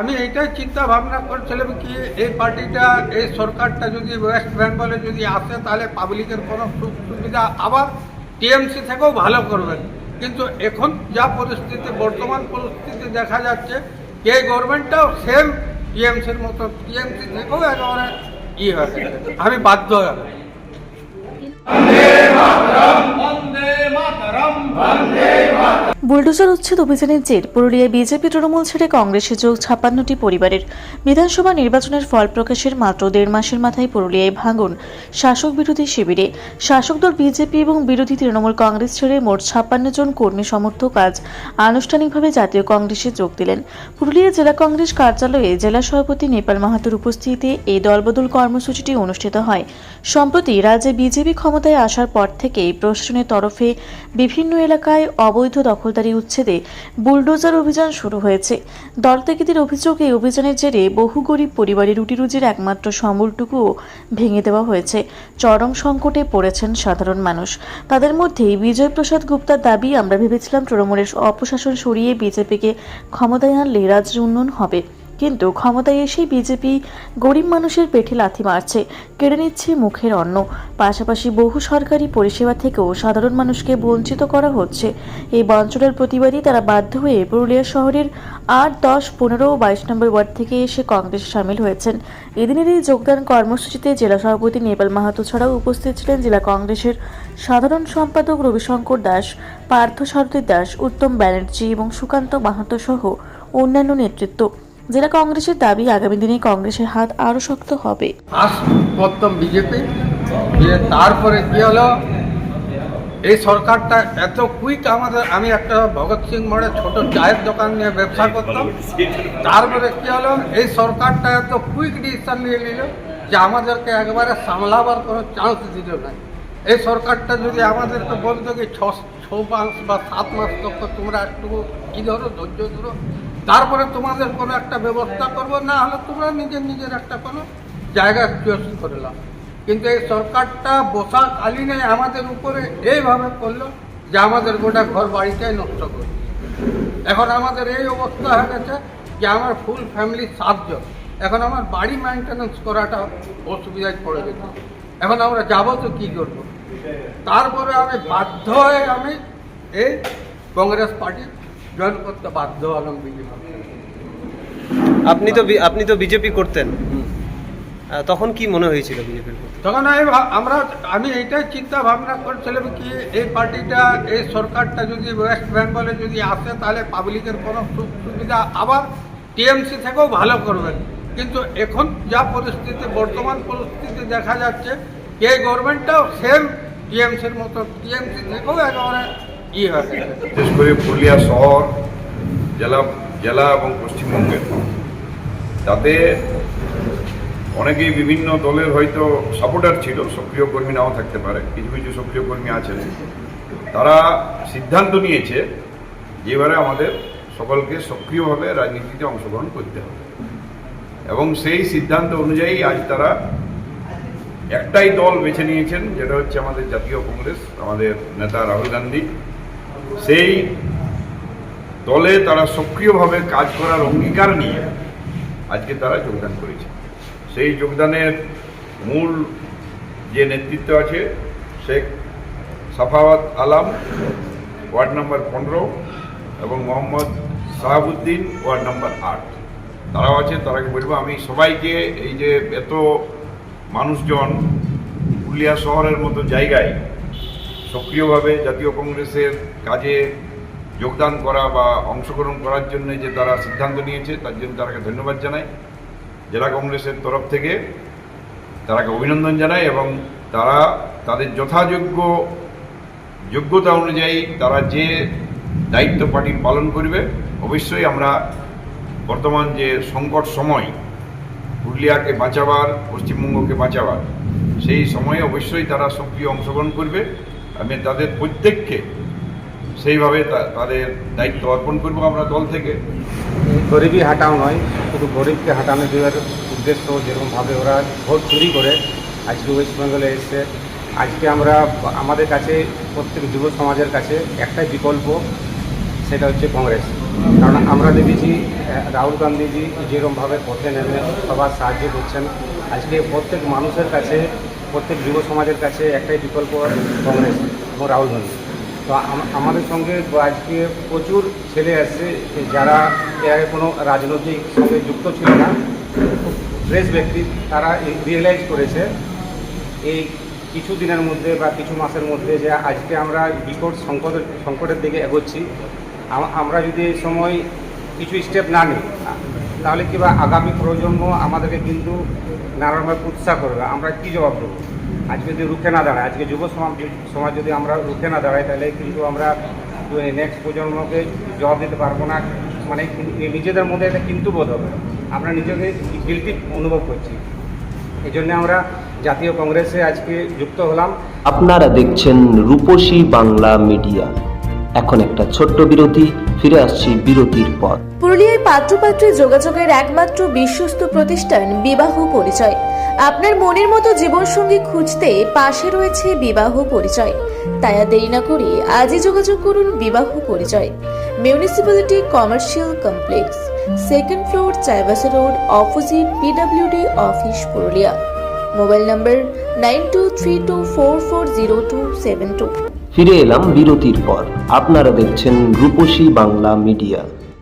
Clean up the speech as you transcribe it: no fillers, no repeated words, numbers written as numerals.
আমি এইটাই চিন্তা ভাবনা করছিলাম কি এই পার্টিটা এই সরকারটা যদি ওয়েস্ট বেঙ্গলে যদি আসে তাহলে পাবলিকের কোনো সুবিধা আবার টিএমসি থেকেও ভালো করবেন। কিন্তু এখন যা পরিস্থিতি বর্তমান পরিস্থিতি দেখা যাচ্ছে এই গভর্নমেন্টটাও সেম টিএমসির মতো, টিএমসি থেকেও একেবারে হয়ে গেছে। আমি বাধ্য হয়ে বুলডোজার উচ্ছেদ অভিযানের জের পুরুলিয়ায় বিজেপি তৃণমূল ছেড়ে কংগ্রেসে যোগ 56টি পরিবারের। বিধানসভা নির্বাচনের ফল প্রকাশের মাত্র 1.5 মাসের মাথায় পুরুলিয়ায় ভাঙন শাসক বিরোধী শিবিরে। শাসক দল বিজেপি এবং বিরোধী তৃণমূল কংগ্রেস ছেড়ে মোট 56 জন কর্মী সমর্থক আজ আনুষ্ঠানিকভাবে জাতীয় কংগ্রেসে যোগ দিলেন। পুরুলিয়া জেলা কংগ্রেস কার্যালয়ে জেলা সভাপতি নেপাল মাহাতোর উপস্থিতিতে এই দলবদল কর্মসূচিটি অনুষ্ঠিত হয়। সম্প্রতি রাজ্যে বিজেপি ক্ষমতায় আসার পর থেকেই প্রশাসনের তরফে বিভিন্ন এলাকায় অবৈধ দখলদারি উচ্ছেদে বুলডোজার অভিযান শুরু হয়েছে। দল ত্যাগীদের অভিযোগ, এই অভিযানের জেরে বহু গরিব পরিবারের রুটি রুজির একমাত্র সম্বলটুকুও ভেঙে দেওয়া হয়েছে। চরম সংকটে পড়েছেন সাধারণ মানুষ। তাদের মধ্যেই বিজয় প্রসাদ গুপ্তার দাবি, আমরা ভেবেছিলাম তৃণমূলের অপশাসন সরিয়ে বিজেপিকে ক্ষমতায় আনলে রাজ্যের উন্নয়ন হবে, কিন্তু ক্ষমতায় এসেই বিজেপি গরিব মানুষের পেটে লাথি মারছে, কেড়ে নিচ্ছে মুখের অন্ন। পাশাপাশি বহু সরকারি পরিষেবা থেকেও সাধারণ মানুষকে বঞ্চিত করা হচ্ছে। এই বঞ্চনার প্রতিবাদী তারা বাধ্য হয়ে পুরুলিয়া শহরের 8, 10, 15 ও 22 নম্বর ওয়ার্ড থেকে এসে কংগ্রেসে সামিল হয়েছেন। এদিনের এই যোগদান কর্মসূচিতে জেলা সভাপতি নেপাল মাহাতো ছাড়াও উপস্থিত ছিলেন জেলা কংগ্রেসের সাধারণ সম্পাদক রবিশঙ্কর দাস, পার্থ সারথী দাস, উত্তম ব্যানার্জি এবং সুকান্ত মাহাতো সহ অন্যান্য নেতৃত্ব। জেলা কংগ্রেসের দাবি, আগামী দিনে কংগ্রেসের হাত আরো শক্ত হবে। প্রথম বিজেপি দিয়ে তারপরে কি হলো, এই সরকারটা এত কুইক আমাদের, আমি একটা ভগৎ সিং মোড়ে ছোট চায়ের দোকান নিয়ে ব্যবসা করতাম, তারপরে কি হলো এই সরকারটা এত কুইক ডিসিশন নিয়ে নিল যে আমাদেরকে একবারে সামলাবার কোনো চান্স দিল না। এই সরকারটা যদি আমাদেরকে বলতো কি 6 মাস বা 7 মাস তক তোমরা একটু কি ধরো, ধৈর্য ধরো, তারপরে তোমাদের কোনো একটা ব্যবস্থা করবো, না হলে তোমরা নিজের একটা কোনো জায়গা চয়েস করে নাও। কিন্তু এই সরকারটা বসাকালীনে আমাদের উপরে এইভাবে করলো যে আমাদের গোটা ঘর বাড়িটাই নষ্ট করে। এখন আমাদের এই অবস্থা হয়ে গেছে যে আমার ফুল ফ্যামিলি 7 জন, এখন আমার বাড়ি মেনটেন্যান্স করাটা অসুবিধায় পড়ে গেছে। এখন আমরা যাবো তো কী করবো? তারপরে আমি বাধ্য হয়ে আমি এই কংগ্রেস পার্টি জয়েন করতে বাধ্য হলাম। বিজেপি আপনি তো বিজেপি করতেন, তখন কি মনে হয়েছিল বিজেপির? তখন আমি এইটাই চিন্তা ভাবনা করছিলাম কি এই পার্টিটা এই সরকারটা যদি ওয়েস্ট বেঙ্গলে যদি আসে তাহলে পাবলিকের কোনো সুবিধা আবার টিএমসি থেকেও ভালো করবেন। কিন্তু এখন যা পরিস্থিতি বর্তমান পরিস্থিতি দেখা যাচ্ছে এই গভর্নমেন্টটাও সেম টিএমসির মতো, টিএমসি থেকেও একেবারে হয়ে গেছে। বিশেষ করে পুরুলিয়া শহর, জেলা এবং পশ্চিমবঙ্গের, তাতে অনেকেই বিভিন্ন দলের হয়তো সাপোর্টার ছিল, সক্রিয় কর্মী নাও থাকতে পারে, কিছু কিছু সক্রিয় কর্মী আছেন, তারা সিদ্ধান্ত নিয়েছে যে এবারে আমাদের সকলকে সক্রিয়ভাবে রাজনীতিতে অংশগ্রহণ করতে হবে, এবং সেই সিদ্ধান্ত অনুযায়ী আজ তারা একটাই দল বেছে নিয়েছেন, যেটা হচ্ছে আমাদের জাতীয় কংগ্রেস, আমাদের নেতা রাহুল গান্ধী। সেই দলে তারা সক্রিয়ভাবে কাজ করার অঙ্গীকার নিয়ে আজকে তারা যোগদান করেছে। সেই যোগদানের মূল যে নেতৃত্ব আছে, শেখ সাফাওয়াত আলম ওয়ার্ড নম্বর 15 এবং মোহাম্মদ সাহাবুদ্দিন ওয়ার্ড নম্বর 8, তারাও আছে। তারাকে বলবো আমি সবাইকে, এই যে এত মানুষজন পুরুলিয়া শহরের মতো জায়গায় সক্রিয়ভাবে জাতীয় কংগ্রেসের কাজে যোগদান করা বা অংশগ্রহণ করার জন্য যে তারা সিদ্ধান্ত নিয়েছে, তার জন্য তারাকে ধন্যবাদ জানাই। জেলা কংগ্রেসের তরফ থেকে তারাকে অভিনন্দন জানাই, এবং তারা তাদের যোগ্যতা অনুযায়ী তারা যে দায়িত্ব পার্টির পালন করবে। অবশ্যই আমরা বর্তমান যে সংকট সময়, পুরুলিয়াকে বাঁচাবার, পশ্চিমবঙ্গকে বাঁচাবার, সেই সময়ে অবশ্যই তারা সক্রিয় অংশগ্রহণ করবে। আমি তাদের প্রত্যেককে সেইভাবে তাদের দায়িত্ব অর্পণ করবো আমরা দল থেকে। গরিবই হাঁটাও নয়, শুধু গরিবকে হাঁটানো দেওয়ার উদ্দেশ্য, যেরকমভাবে ওরা ভোট চুরি করে আজকে ওয়েস্ট বেঙ্গলে এসছে। আজকে আমরা আমাদের কাছে, প্রত্যেক যুব সমাজের কাছে একটাই বিকল্প, সেটা হচ্ছে কংগ্রেস। কারণ আমরা দেখেছি রাহুল গান্ধীজি যেরকমভাবে পথে নেমে সবার সাহায্য করছেন। আজকে প্রত্যেক মানুষের কাছে, প্রত্যেক যুব সমাজের কাছে একটাই বিকল্প কংগ্রেস এবং রাহুল গান্ধী। তো আমাদের সঙ্গে আজকে প্রচুর ছেলে আসছে যারা এর আগে কোনো রাজনৈতিক সঙ্গে যুক্ত ছিল না, ফ্রেশ ব্যক্তি, তারা রিয়েলাইজ করেছে এই কিছু দিনের মধ্যে বা কিছু মাসের মধ্যে যে আজকে আমরা বিকট সংকটের দিকে এগোচ্ছি। আমরা যদি এই সময় কিছু স্টেপ না নিই তাহলে কি বা আগামী প্রজন্ম আমাদেরকে কিন্তু নানারকমভাবে উৎসাহ করবে। আমরা কি জবাব দেবো আজকে যদি রুখে না দাঁড়ায়, আজকে যুব সমাজ যদি আমরা রুখে না দাঁড়াই তাহলে কিন্তু আমরা নেক্সট প্রজন্মকে জবাব দিতে পারবো না। মানে নিজেদের মধ্যে একটা কিন্তু বোধ হবে, আমরা নিজেকে গিল্টি অনুভব করছি। এই জন্য আমরা জাতীয় কংগ্রেসে আজকে যুক্ত হলাম। আপনারা দেখছেন রূপসী বাংলা মিডিয়া। এখন একটা ছোট্ট বিরতি, ফিরে আসছি বিরতির পর। পুরুলিয়ায় পাত্রপাত্রী যোগাযোগের একমাত্র বিশ্বস্ত প্রতিষ্ঠান বিবাহ পরিচয়। আপনার মনের মতো জীবনসঙ্গী খুঁজতে পাশে রয়েছে বিবাহ পরিচয়। তাই আর দেরি না করে আজই যোগাযোগ করুন বিবাহ পরিচয়। Municipality commercial complex, 2nd floor, Chaibasa road, opposite PWD office, Purulia. Mobile নম্বর 9232440272। ফিরে এলাম বিরতির পর। আপনারা দেখছেন রূপসী বাংলা মিডিয়া।